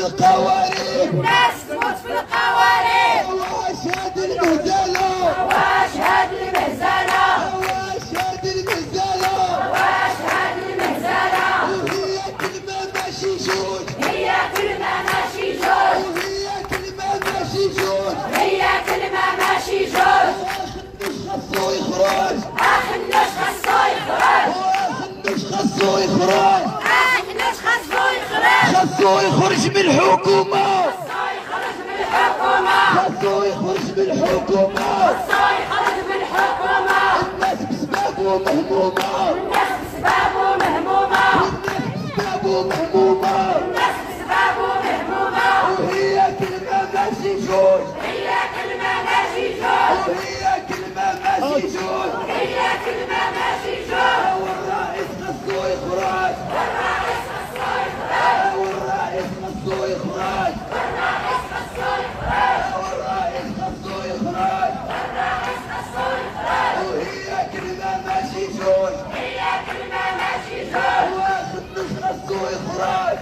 القوارير، الناس تموت في القوارير. واش هاد المهزلة، واش هاد المهزلة، واش هاد المهزلة، واش هاد المهزلة. وهي كلمة ماشي جوج، هي كلمة ماشي جوج، وهي كلمة ماشي جوج، هي كلمة ماشي جوج. خاصو يخرج، اخنوش خاصو يخرج، خاصو يخرج، اخنوش خاصو يخرج. خاصو يخرج من الحكومة، خاصو يخرج من الحكومة، خاصو يخرج من الحكومة. خاصو يخرج من الحكومة. الناس بسبابه مهمومة، الناس بسبابو مهمومة، الناس بسبابه مهمومة، الناس بسبابو مهمومة. وهي كلمة ماشي جوج، هي كلمة ماشي جوج، وهي كلمة ماشي جوج. هي كلمة ماشي جوج. والرئيس خاصو يخرج، الرئيس خاصو يخرج، والرئيس خاصو يخرج، الرئيس خاصو يخرج، والرئيس خاصو يخرج. الرئيس خاصو يخرج. وهي كلمة ماشي جوج، هي كلمة ماشي جوج. واخد مش خاصو يخرج.